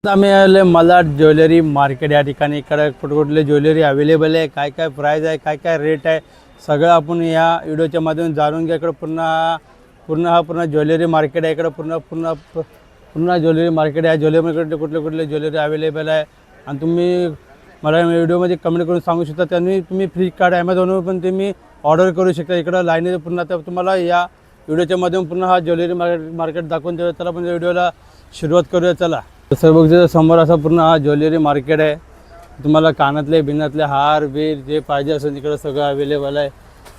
आम्ही आले Malad jewellery market या ठिकाणी. इकडे कुठले ज्वेलरी अवेलेबल आहे, काय काय प्राईस आहे, काय काय रेट आहे, सगळं आपण या व्हिडिओच्या माध्यमातून जाणून घ्या. इकडे पूर्ण ज्वेलरी मार्केट आहे. इकडे पूर्ण ज्वेलरी मार्केट आहे. ज्वेलरी मार्केट कुठले ज्वेलरी अवेलेबल आहे आणि तुम्ही मला व्हिडिओमध्ये कमेंट करून सांगू शकता. त्यांनी तुम्ही फ्लिपकार्ट ॲमेझॉनवर पण तुम्ही ऑर्डर करू शकता. इकडं लाईन पुन्हा तर तुम्हाला या व्हिडिओच्या माध्यमातून पूर्ण हा ज्वेलरी मार्केट दाखवून देऊ. चला पण व्हिडिओला सुरुवात करूया. चला तसं बघतो समोर असा पूर्ण हा ज्वेलरी मार्केट आहे. तुम्हाला कानातले बिनातले हार बीर जे पाहिजे असेल तिकडं सगळं अवेलेबल आहे.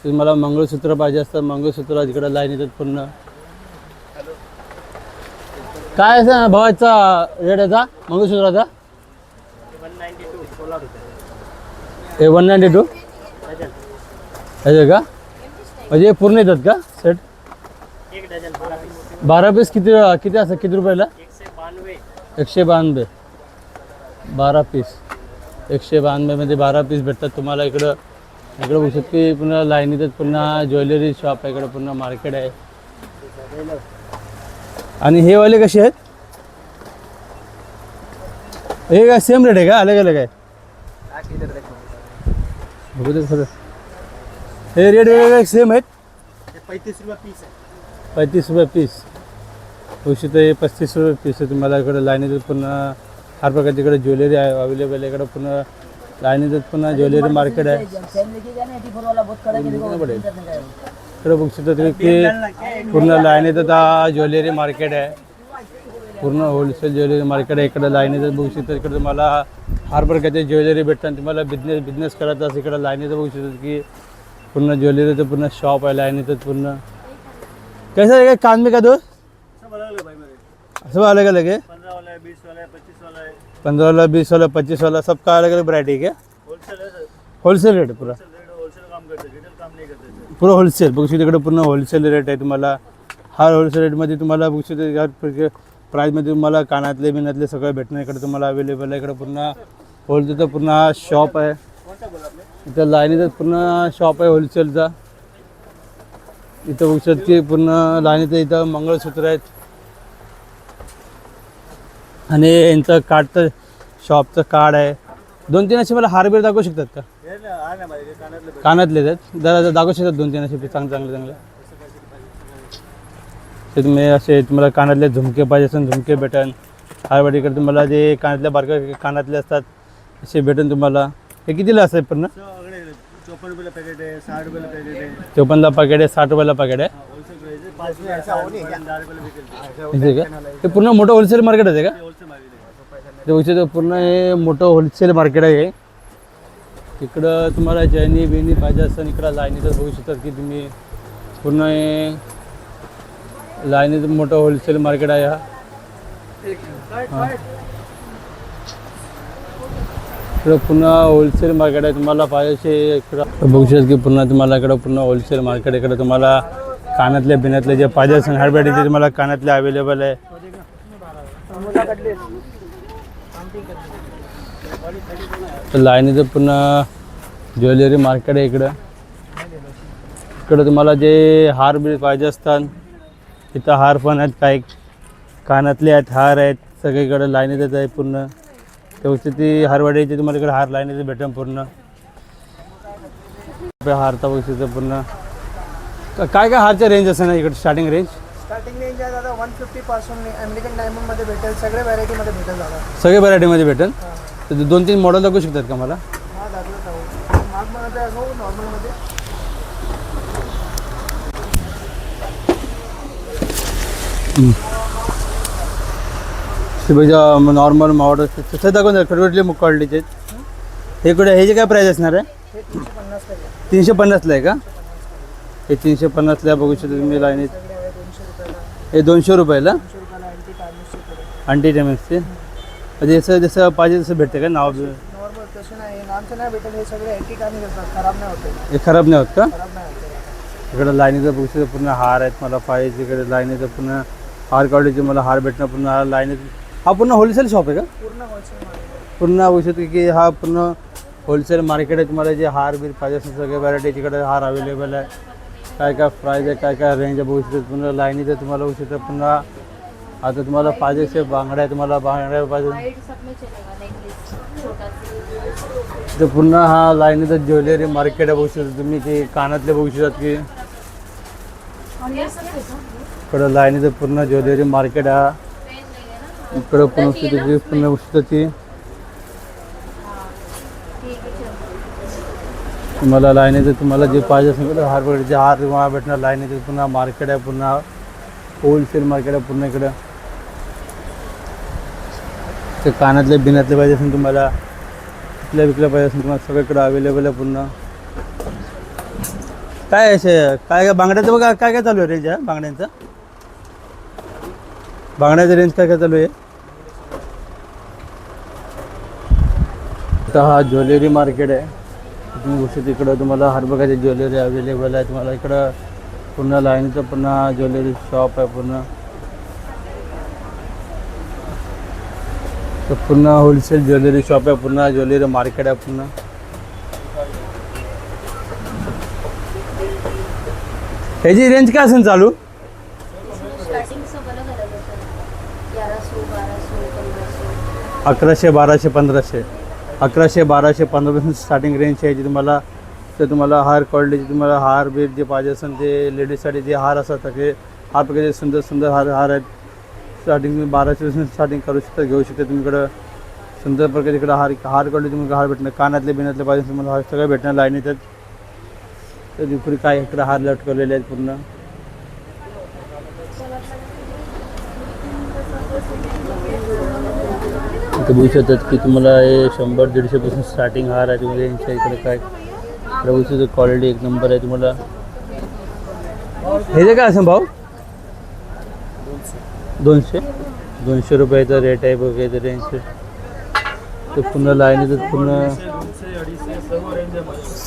तुम्हाला मंगळसूत्र पाहिजे असतं मंगळसूत्र तिकडं लाईन येतात पूर्ण. काय असं भावाचा रेट याचा मंगळसूत्राचा? 192 का? म्हणजे पूर्ण येतात का सेट? 12 पीस किती असं किती रुपयाला? 192 12 पीस 192 मध्ये 12 पीस भेटतात तुम्हाला. इकडं बघू शकतो की पुन्हा लाईनीतच पुन्हा ज्वेलरी शॉप आहे. इकडं पुन्हा मार्केट आहे. आणि हे वाले कसे आहेत? हे काय सेम रेट आहे का अलग अलग आहे? बघू दे खरं. हे रेट वेगळे सेम आहेत? 35 रुपये पीस आहे. 35 रुपये पीस. उशी तर 35 रुपये पीस आहे. तुम्हाला इकडे लाईनीत पुन्हा हर प्रकारची इकडे ज्वेलरी आहे अवेलेबल आहे. इकडे पुन्हा लाईनीत पुन्हा ज्वेलरी मार्केट आहे. इकडे बघू शकता तुम्ही की पूर्ण लाईनीत आता ज्वेलरी मार्केट आहे. पूर्ण होलसेल ज्वेलरी मार्केट आहे. इकडे लाईनीत बघू शकता. इकडे तुम्हाला हर प्रकारचे ज्वेलरी भेटतात. तुम्हाला बिझनेस करायचा असं इकडे लाईनीत बघू शकतात की पूर्ण ज्वेलरीचं पूर्ण शॉप आहे लाईनीतच पूर्ण. कैसा है कान में का दो? सब अलग अलग भाई मेरे. सब अलग अलग है. 15 वाला है, 20 वाला है, 25 वाला है. 15 वाला 20 वाला 25 वाला सबका अलग अलग वैरायटी है. होलसेल है सर. होलसेल रेट पूरा होलसेल काम करते हैं, रिटेल काम नहीं करते सर. पूरा होलसेल बघू शकता. इकडे पूर्ण होलसेल रेट आहे. तुम्हाला हर होलसेल रेटमध्ये तुम्हाला बघू शकता हर प्राईजमध्ये तुम्हाला कानातले बिनातले सगळं भेटणं इकडे तुम्हाला अवेलेबल आहे. इकडे पूर्ण होलसेलचा पूर्ण शॉप आहे. इथं लाईनीतच पूर्ण शॉप आहे होलसेलचा. इथं बघू शकता की पूर्ण लाईनीचं इथं मंगळसूत्र आहेत. आणि यांचं कार्डचं शॉपचं कार्ड आहे. 2-3 असे मला हारबीर दाखवू शकतात का? ये ना आ ना भाई कानातले कानातले आहेत जरा दाखवू शकतात 2-3 असे चांगले ते तुम्ही असे तुम्हाला कानातले झुमके पाहिजे असेल झुमके भेटन. हारवाडीकडे तुम्हाला जे कानातल्या बारक्या कानातले असतात असे भेटन तुम्हाला. हे कितीला असतात पूर्ण? 54 रुपये पैकेट है, 60 रुपये पैकेट है. 54ला पॅकेट आहे 60 रुपयाला पॅकेट आहे. होलसेल प्राइस है. 5 में ऐसा हो नहीं क्या? 10 रुपये बिकते हैं. इथे का? हे पूर्ण मोठं होलसेल मार्केट आहे का? होलसेल मार्केट ते बघू पूर्ण हे मोठं होलसेल मार्केट आहे. इकडं तुम्हाला चैनी बिनी पाहिजे असेल इकडं लाईनीतच बघू शकतात की तुम्ही पूर्ण हे लाईनीत मोठं होलसेल मार्केट आहे. हा इकडं पुन्हा होलसेल मार्केट आहे. तुम्हाला पाहिजे इकडं बघू शकता की पुन्हा तुम्हाला इकडं पूर्ण होलसेल मार्केट. इकडं तुम्हाला कानातले बिनातले जे पाहिजे असेल हार्डवेअर ते तुम्हाला कानातले अवेलेबल आहे. लाईनीचं पुन्हा ज्वेलरी मार्केट आहे. इकडं तुम्हाला जे हार बीर पाहिजे असतात इथं हार पण आहेत. काही कानातले आहेत हार आहेत सगळीकडे लाईनीतच आहे पूर्ण. त्यापेक्षा ती हारवाडीची तुम्हाला इकडे हार लाईनीचं भेटेल पूर्ण. हारता बघू पूर्ण काय काय हारच्या रेंज असेल ना इकडे स्टार्टिंग रेंज? स्टार्टिंग रेंज आहे दादा 150 पासून अमेरिकन डायमंड मध्ये भेटेल. सगळे व्हरायटी मध्ये भेटेल दादा. सगळे व्हरायटीमध्ये भेटेल. तर 2-3 मॉडेल दाखवू शकतात का मला? हा दाखवत आहोत. मार्कमध्ये असो नॉर्मलमध्ये. नॉर्मल मॉडेल तसं दाखवून द्या. खरवटले मुख क्वालिटीचे हे कुठे हे जे काय प्राईस असणार आहे? हे 350 ला. 350ला आहे का? हे 350ला बघू शकता तुम्ही लाईनीत. 200 रुपयाला. हे 200 रुपयाला 200 रुपयाला अँटी टार्निशचे. अंटी डॅमेजचे म्हणजे जसं पाहिजे तसं भेटते का? नाव नॉर्मल तसं नाही नामचं नाही भेटेल. हे सगळे अँटी टार्निश असतात. खराब नाही होते. हे खराब नाही होत का? खराब नाही होते. इकडं लाईनीचं बघू शकता पूर्ण हार आहेत मला पाहिजे. इकडे लाईनीचं पूर्ण हार क्वालिटीचे मला हार भेटणं पूर्ण लाईनीत. हा पूर्ण होलसेल शॉप आहे का? पूर्ण होलसेल मार्केट. पूर्ण बघू शकतो की हा पूर्ण होलसेल मार्केट आहे. तुम्हाला जे हार बीर पाहिजे असेल सगळे व्हरायटी तिकडे हार अवेलेबल आहे. काय काय प्राईज आहे काय काय रेंज आहे बघू शकतो. पुन्हा लाईनीचं तुम्हाला बघू शकता पुन्हा आता तुम्हाला पाहिजे असे बांगड्या, तुम्हाला बांगड्या पाहिजे वाइट सब में चलेगा नेकलेस छोटा सा। तर पुन्हा हा लाईनीचं ज्वेलरी मार्केट आहे, बघू शकता तुम्ही की कानातले बघू शकतात की और ये सब कैसा इकडं लाईनीचं पूर्ण ज्वेलरी मार्केट हा पेन लेंगे ना। इकडं पुन्हा तिथे पुन्हा बघू शकता की ठीक है चलो। तुम्हाला लाईनीचं तुम्हाला जे पाहिजे असेल तर हार वगैरे हार तुम्हाला भेटणार लाईनीचं पुन्हा मार्केट आहे, पुन्हा होलसेल मार्केट आहे पूर्ण इकडं. ते कानातले बिनातले पाहिजे असेल तुम्हाला, विकल्या विकल्या पाहिजे असेल तुम्हाला सगळीकडे अवेलेबल आहे पूर्ण. काय असे काय काय बांगड्याचं बघा काय काय चालू आहे रेंज आहे बांगड्यांचं, बांगड्याचं रेंज काय काय चालू आहे. तर हा ज्वेलरी मार्केट आहे, तुम्ही गोष्ट तिकडं तुम्हाला हर प्रकारची ज्वेलरी अवेलेबल आहे. तुम्हाला इकडं पूर्ण लाईनीचं पुन्हा ज्वेलरी शॉप आहे पूर्ण. तर पुन्हा होलसेल ज्वेलरी शॉप आहे, पुन्हा ज्वेलरी मार्केट आहे पुन्हा. ह्याची रेंज काय असेल चालू. स्टार्टिंग सब अलग अलग होता है 1100 1200 1500। 1100 1200 1500, 1100 1200 1500 स्टार्टिंग रेंज आहे याची तुम्हाला. तर तुम्हाला हार क्वालिटीचे तुम्हाला हार बीर जे पाहिजे असेल ते लेडीजसाठी जे हार असतात सगळे हार प्रकारचे सुंदर सुंदर हार आहेत. स्टार्टिंग तुम्ही 1200 स्टार्टिंग करू शकता, घेऊ शकता. तुम्ही इकडं सुंदर प्रकारे इकडं हार क्वालिटी तुम्हाला हार भेटणार, कानातले बिनातले पाहिजे तुम्हाला हार सगळं भेटणार लाईनीत. तर दुपारी काय इकडं हार लटकवलेले आहेत पूर्ण. इथे बघू शकतात की तुम्हाला हे 100-150 पासून स्टार्टिंग हार आहे. तुम्हाला यांच्या इकडे काय बघू शकता क्वालिटी एक नंबर आहे तुम्हाला. हे जे काय असेल भाऊ 200 रुपयाचा रेट आहे बघा इथे रेंज. ते पुन्हा लाईनीचं पूर्ण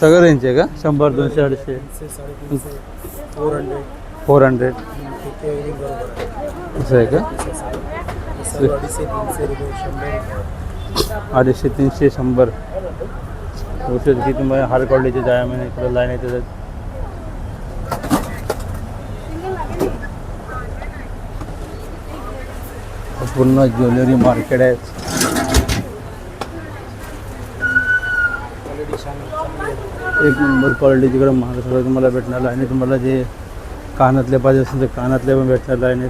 सगळं रेंज आहे का 100 200 250 400 असं आहे का. 250 300 100 औषध की तुम्हाला हार क्वालिटीचे जाय महिने इकडं लाईन येते. पूर्ण ज्वेलरी मार्केट आहे. एक नंबर क्वालिटी तिकडं महाराष्ट्रात तुम्हाला भेटणार आहे. आणि तुम्हाला जे कानातले पाहिजे असेल तर कानातले पण भेटणार आहे.